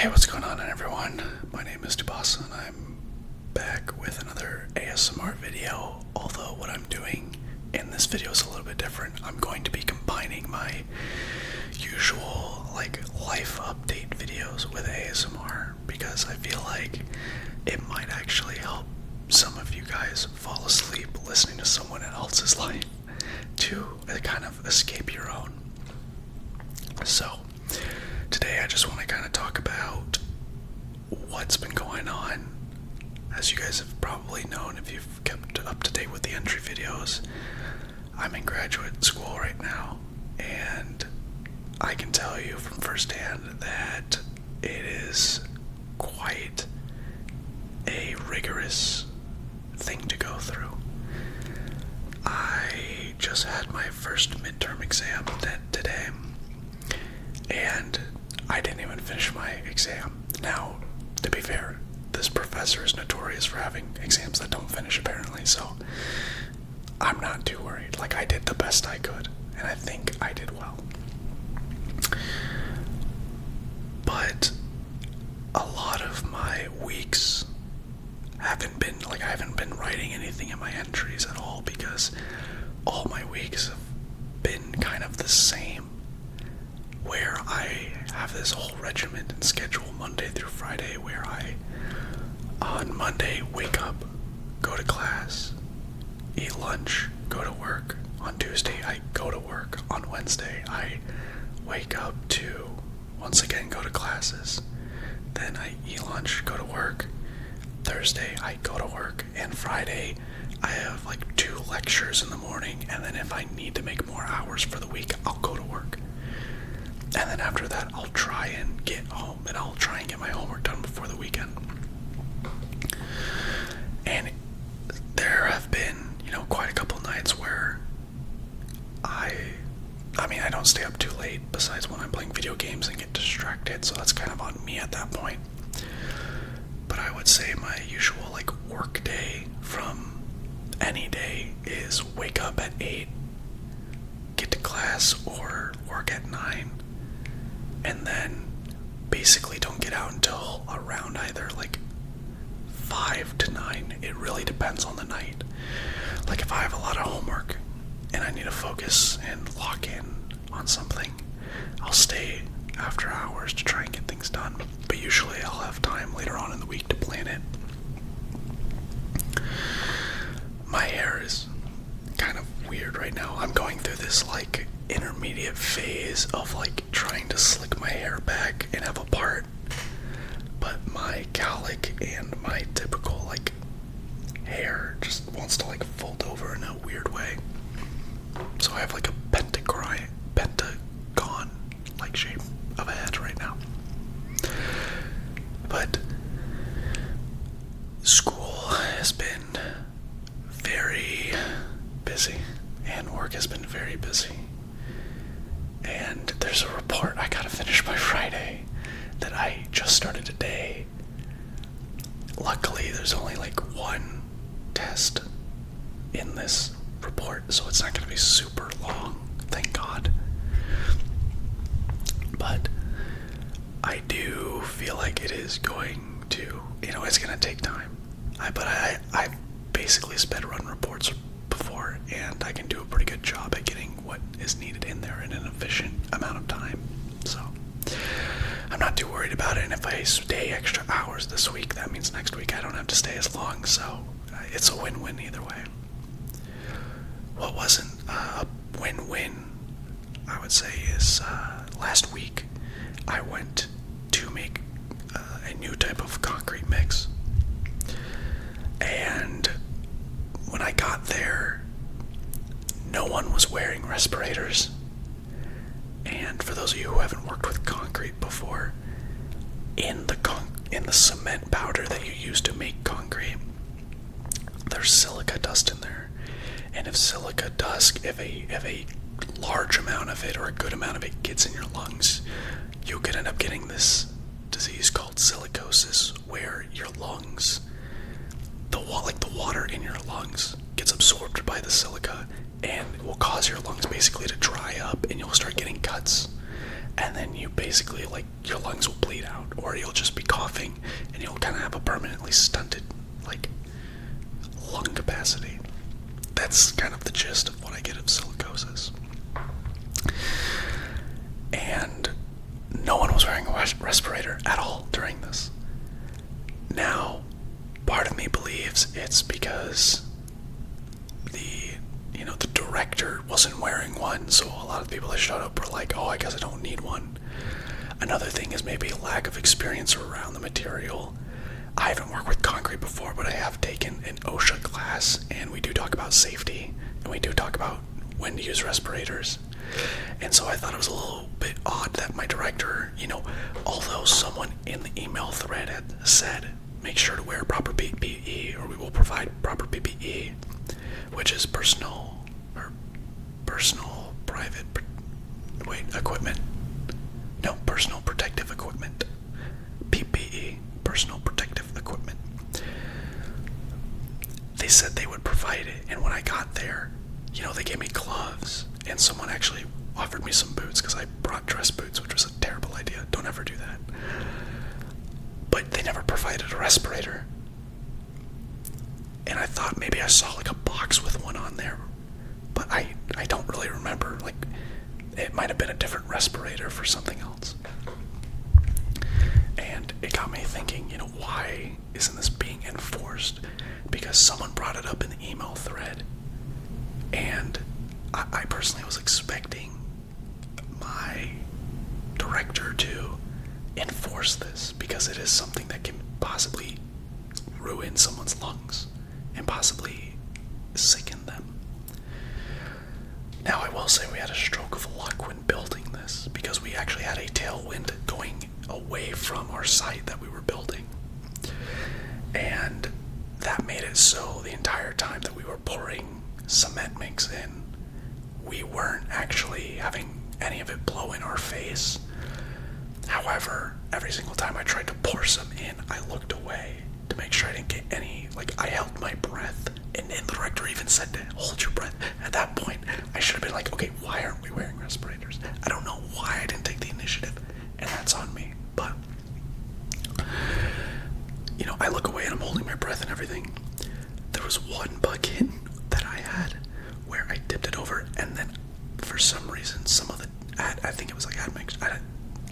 Hey, what's going on, everyone? My name is Dubasa, and I'm back with another ASMR video. Although what I'm doing in this video is a little bit different. I'm going to be combining my usual life update videos with ASMR because I feel like it might actually help some of you guys fall asleep listening to someone else's life to kind of escape your own. So today I just want to kind of talk about what's been going on. As you guys have probably known if you've kept up to date with the entry videos, I'm in graduate school right now, and I can tell you from firsthand that it is quite a rigorous thing to go through. I just had my first midterm exam today, and I didn't even finish my exam. Now, to be fair, this professor is notorious for having exams that don't finish apparently, so I'm not too worried. I did the best I could, and I think I did well. But a lot of my weeks haven't been, I haven't been writing anything in my entries at all because all my weeks have been kind of the same, where I have this whole regiment and schedule Monday through Friday where I, on Monday, wake up, go to class, eat lunch, go to work. On Tuesday, I go to work. On Wednesday, I wake up to, once again, go to classes. Then I eat lunch, go to work. Thursday, I go to work. And Friday, I have 2 lectures in the morning. And then if I need to make more hours for the week, I'll go to work. And then after that, I'll try and get home, and I'll try and get my homework done before the weekend. And there have been, quite a couple nights where I don't stay up too late, besides when I'm playing video games and get distracted, so that's kind of on me at that point. But I would say my usual, work day from any day is wake up at 8, get to class or work at 9, and then basically don't get out until around either 5 to 9. It really depends on the night. If I have a lot of homework and I need to focus and lock in on something, I'll stay after hours to try and get things done. But usually I'll have time later on in the week to plan it. My hair is kind of weird right now. I'm going through this intermediate phase of trying to slick my hair back and have a part, but my cowlick and my typical hair just wants to fold over in a weird way. So I have a pentagon shape of a head right now. But school has been very busy, and work has been very busy. And there's a report I gotta finish by Friday that I just started today. Luckily, there's only 1 test in this report, so it's not gonna be super long, thank God. But I do feel like it is going to, it's gonna take time. But I've basically sped run reports before, and I can do a pretty good job at getting what is needed in there in an efficient amount of time. So I'm not too worried about it, and if I stay extra hours this week, that means next week I don't have to stay as long, so it's a win-win either way. What wasn't a win-win, I would say, is last week I went to make a new type of concrete mix, and when I got there, no one was wearing respirators. And for those of you who haven't worked with concrete before, in the cement powder that you use to make concrete, there's silica dust in there. And if silica dust, if a large amount of it or a good amount of it gets in your lungs, you could end up getting this disease called silicosis, where your lungs, the water in your lungs gets absorbed by the silica, and it will cause your lungs basically to dry up, and you'll start getting cuts, and then you basically your lungs will bleed out, or you'll just be coughing, and you'll kind of have a permanently stunted, like, lung capacity. That's kind of the gist of what I get of silicosis. And no one was wearing a respirator at all during this. Now, part of me believes it's because the director wasn't wearing one, so a lot of people that showed up were like, oh, I guess I don't need one. Another thing is maybe lack of experience around the material. I haven't worked with concrete before, but I have taken an OSHA class, and we do talk about safety, and we do talk about when to use respirators. And so I thought it was a little bit odd that my director, although someone in the email thread had said, make sure to wear proper PPE, or we will provide proper PPE, which is personal protective equipment. PPE, personal protective equipment. They said they would provide it, and when I got there, they gave me gloves, and someone actually offered me some boots because I brought dress boots, which was a terrible idea. Don't ever do that. But they never provided a respirator. And I thought maybe I saw like a box with one on there, but I don't really remember. Like, it might have been a different respirator for something else. And it got me thinking, why isn't this being enforced? Because someone brought it up in the email thread, and I personally was expecting my director to enforce this, because it is something that can possibly ruin someone's lungs and possibly sicken them. Now, I will say we had a stroke of luck when building this, because we actually had a tailwind going away from our site that we were building. And that made it so the entire time that we were pouring cement mix in, we weren't actually having any of it blow in our face. However, every single time I tried to pour some in, I looked away to make sure I didn't get any, I held my breath, and the director even said to hold your breath. At that point, I should have been like, okay, why aren't we wearing respirators? I don't know why I didn't take the initiative, and that's on me. But, I look away and I'm holding my breath and everything. There was one bucket that I had where I dipped it over, and then for some reason, some of the I think it was like admixture. I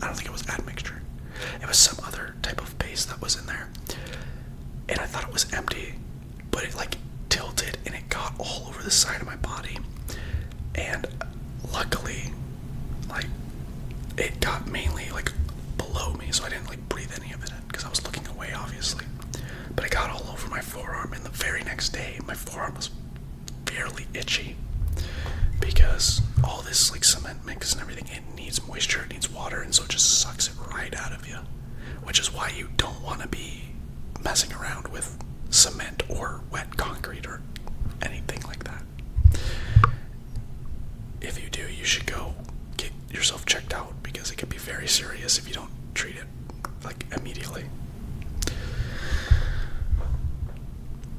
don't think it was admixture. It was some other type of paste that was in there, and I thought it was empty, but it tilted and it got all over the side of my body. And luckily, it got mainly below me, so I didn't breathe any of it in because I was looking away, obviously. But it got all over my forearm, and the very next day, my forearm was fairly itchy because all this cement mix and everything, it needs moisture, it needs water, and so it just sucks it right out of you, which is why you don't want to be messing around with cement or wet concrete or anything like that. If you do, you should go get yourself checked out, because it can be very serious if you don't treat it immediately.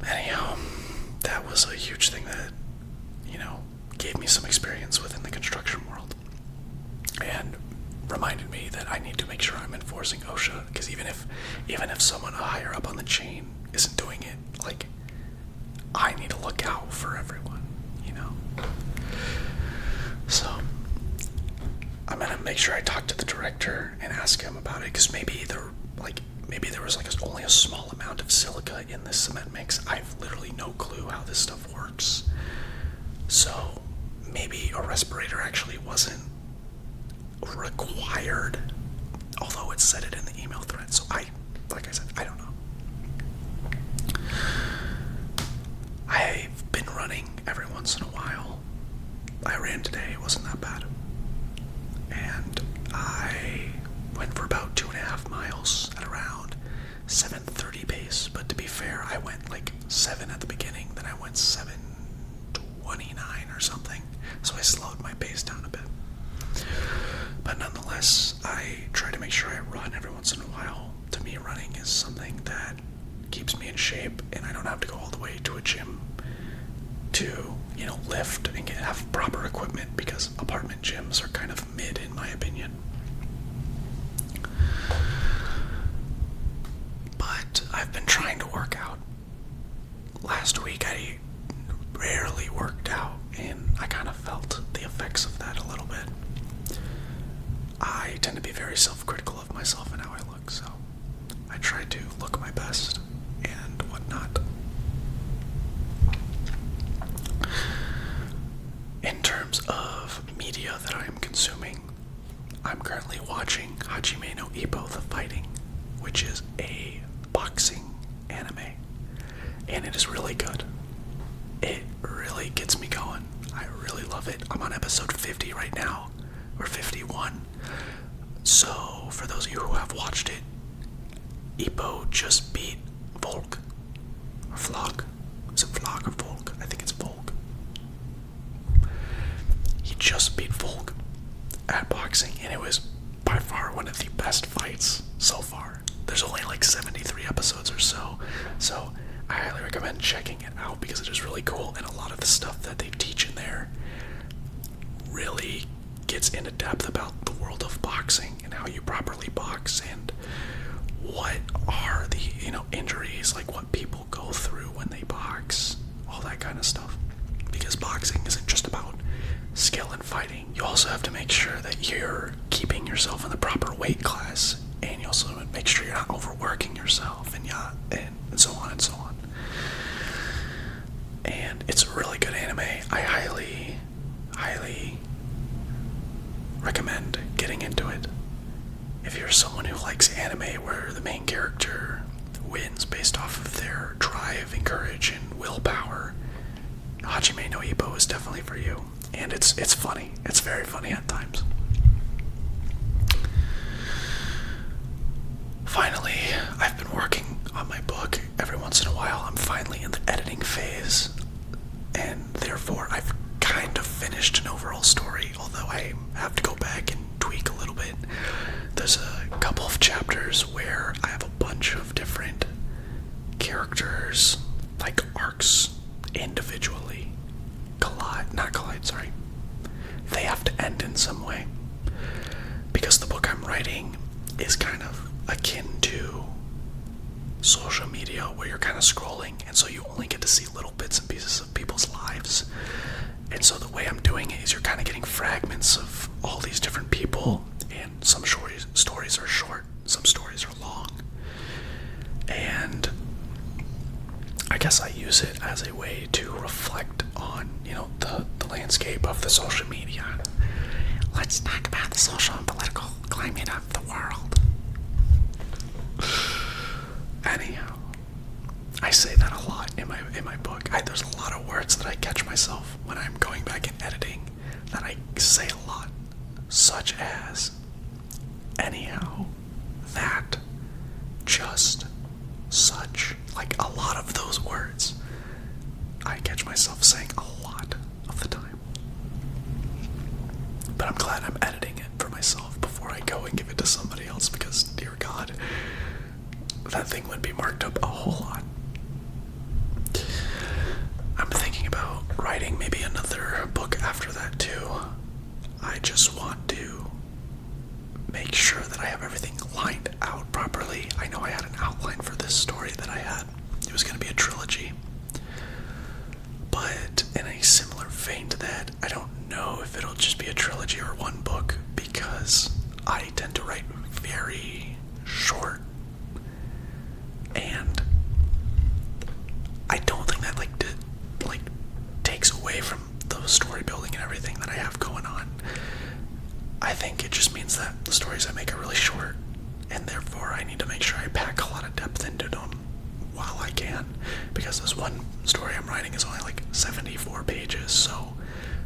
Anyhow, that was a huge thing that gave me some experience within the construction world, and reminded me that I need to make sure I'm enforcing OSHA, because even if someone higher up on the chain isn't doing it, I need to look out for everyone, So I'm gonna make sure I talk to the director and ask him about it, because maybe there was only a small amount of silica in this cement mix. I have literally no clue how this stuff works. So maybe a respirator actually wasn't required, although it said it in the email thread. So like I said, I don't know. I've been running every once in a while. I ran today, it wasn't that bad. And I went for about 2.5 miles at around 7:30 pace. But to be fair, I went 7 at the beginning, then I went 7:29 or something. So I slowed my pace down a bit. But nonetheless, I try to make sure I run every once in a while. To me, running is something that keeps me in shape, and I don't have to go all the way to a gym to, lift and have proper equipment, because apartment gyms are kind of mid, in my opinion. Ippo the Fighting, which is a boxing anime, and it is really good. It really gets me going. I really love it. I'm on episode 50 right now, or 51. So, for those of you who have watched it, Ippo just beat Volk. Or Vlog. Is it Vlog or Volk? I think it's Volk. He just beat Volk at boxing, and it was by far one of the best fights so far. There's only like 73 episodes or so, so I highly recommend checking it out because it is really cool, and a lot of the stuff that they teach in there really gets into depth about the world of boxing and how you properly box and what are the, injuries, like what people go through when they box, all that kind of stuff. Because boxing isn't just about skill and fighting. You also have to make sure that you're keeping yourself in the proper weight class, and you also make sure you're not overworking yourself, and so on and so on. And it's a really good anime. I highly, highly recommend getting into it. If you're someone who likes anime where the main character wins based off of their drive and courage and willpower, Hajime no Ippo is definitely for you. And it's funny. It's very funny at times. Finally, I've been working on my book. Every once in a while, I'm finally in the editing phase, and therefore I've kind of finished an overall story, although I have to go back and tweak a little bit. There's a couple of chapters where I have a bunch of different characters, like arcs, individually. They have to end in some way. Because the book I'm writing is kind of akin to social media, where you're kind of scrolling, and so you only get to see little bits and pieces of people's lives. And so the way I'm doing it is you're kind of getting fragments of all these different people, and some stories are short, some stories are long. And I guess I use it as a way to reflect on, the landscape of the social media. Let's talk about the social and political climate of the world. Anyhow, I say that a lot in my book. There's a lot of words that I catch myself when I'm going back and editing that I say a lot, such as anyhow, that, just, such. Like, a lot of those words I catch myself saying a lot of the time. But I'm glad I'm editing it for myself before I go and give it to somebody else, because, dear God, that thing would be marked up a whole lot. I'm thinking about writing maybe another book after that too. I just want to make sure that I have everything lined out properly. I know I had an outline for this story that I had. It was going to be a trilogy. But in a similar vein to that, I don't know if it'll just be a trilogy or one book, because I tend to write very short. And I don't think that takes away from the story building and everything that I have going on. I think it just means that the stories I make are really short, and therefore I need to make sure I pack a lot of depth into them while I can, because this one story I'm writing is only like 74 pages, so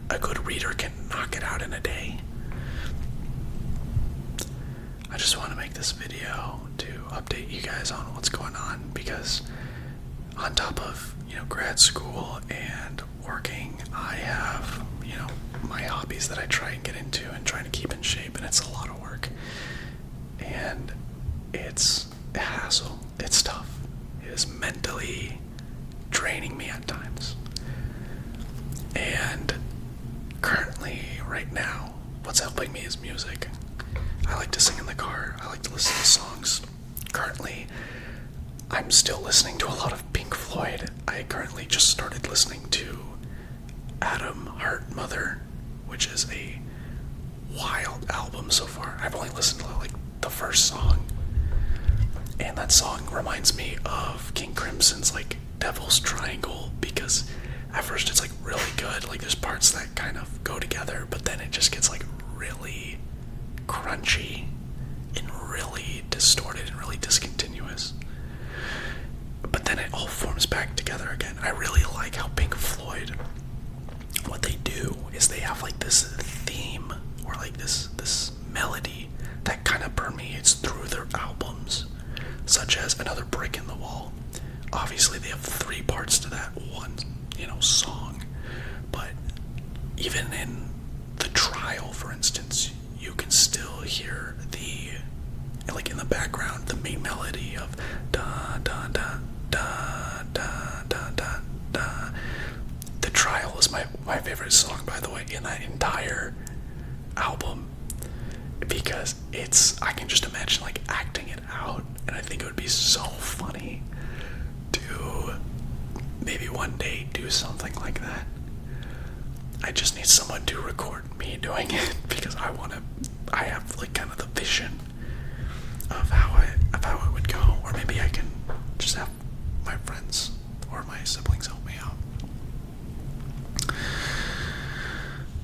a good reader can knock it out in a day. I just want to make this video to update you guys on what's going on, because on top of, grad school and working, I have, my hobbies that I try and get into and trying to keep in shape, and it's a lot of work. And it's a hassle. It's tough. It is mentally draining me at times. And currently, right now, what's helping me is music. I like to sing in the car. I like to listen to songs. Currently, I'm still listening to a lot of Pink Floyd. I currently just started listening to Atom Heart Mother, which is a wild album so far. I've only listened to the first song, and that song reminds me of King Crimson's Devil's Triangle, because at first it's really good. There's parts that kind of go together, but then it just gets really crunchy and really I really like how Pink Floyd, what they do is they have like this theme or like this melody that kind of permeates through their albums, such as Another Brick in the Wall. Obviously they have 3 parts to that one, song, but even in The Trial, for instance, you can still hear like in the background, the main melody of da da da da da da da da. The Trial is my favorite song, by the way, in that entire album, because I can just imagine like acting it out, and I think it would be so funny to maybe one day do something like that. I just need someone to record me doing it, because I have like kind of the vision of how it would go, or maybe I can just have my friends or my siblings help me out.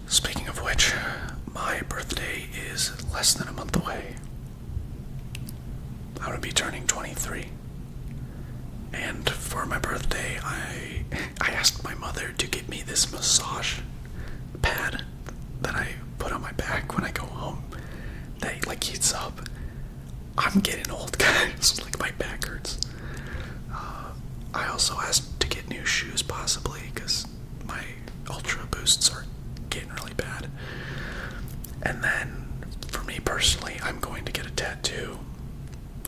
Speaking of which, my birthday is less than a month away. I'm gonna be turning 23, and for my birthday, I asked my mother to get me this massage pad that I put on my back when I go home that like heats up. I'm getting old, guys. Like, my back hurts. I also asked to get new shoes, possibly, because my Ultra Boosts are getting really bad. And then, for me personally, I'm going to get a tattoo.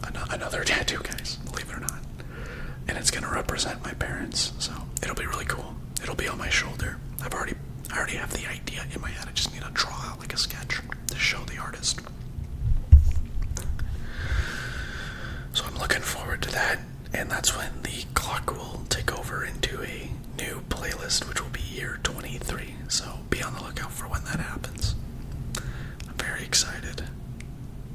Another tattoo, guys, believe it or not. And it's going to represent my parents, so it'll be really cool. It'll be on my shoulder. I already have the idea in my head. I just need to draw out like a sketch to show the artist. So I'm looking forward to that, and that's when the clock will take over into a new playlist, which will be year 23. So be on the lookout for when that happens. I'm very excited,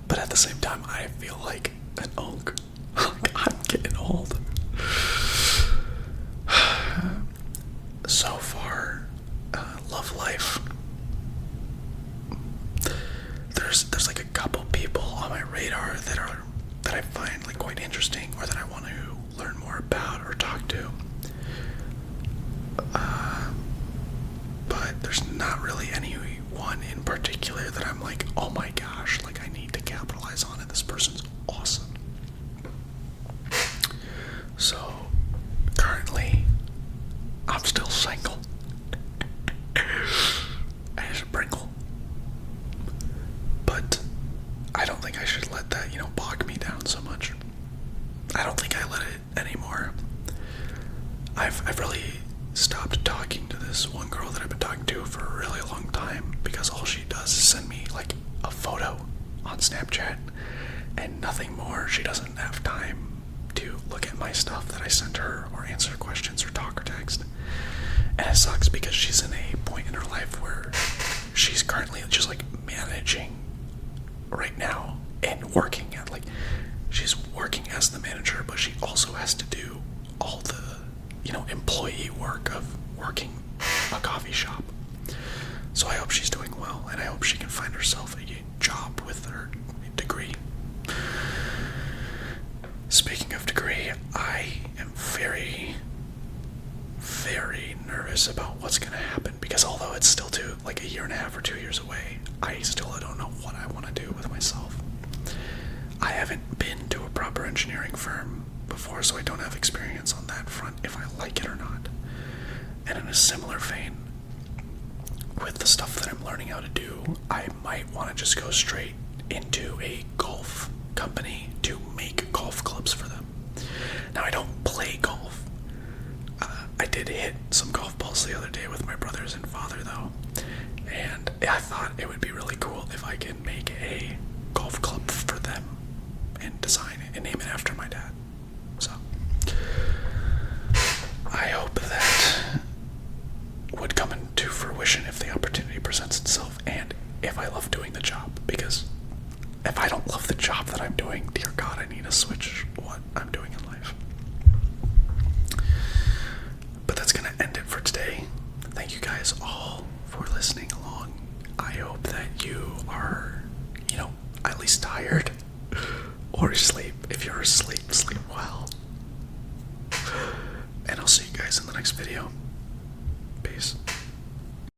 but at the same time, I feel like an oak. I'm getting old. So far, love life. There's like a couple people on my radar that I find like quite interesting, or that I want to learn more about or talk to. But there's not really anyone in particular that I'm like, oh my gosh, like I need to capitalize on it. This person's awesome. So currently, I'm still single. As a Pringle. But I don't think I should let that, bog me down so much. I don't think I let it anymore. I've really stopped talking to this one girl that I've been talking to for a really long time, because all she does is send me like a photo on Snapchat and nothing more. She doesn't have time to look at my stuff that I sent her, or answer questions, or talk, or text. And it sucks, because she's in a point in her life where she's currently just like managing right now and working at she's working as the manager, but she also has to do all the employee work of working a coffee shop. So I hope she's doing well, and I hope she can find herself a job with her degree. Speaking of degree, I am very, very nervous about what's going to happen, because although it's still like a year and a half or 2 years away, I still don't know what I want to do with myself. I haven't been to a proper engineering firm before, so I don't have experience on that front, if I like it or not. And in a similar vein, with the stuff that I'm learning how to do, I might want to just go straight into a golf company to make golf clubs for them. Now, I don't play golf. I did hit some golf balls the other day with my brothers and father, though, and I thought it would be really cool if I could make a golf club for them and design it and name it after my dad. So I hope that would come into fruition if the opportunity presents itself, and if I love doing the job, because if I don't love the job that I'm doing, dear God, I need to switch what I'm doing in life. But that's going to end it for today. Thank you guys all for listening along. I hope that you are, at least tired, or sleep. If you're asleep, sleep well. And I'll see you guys guys in the next video.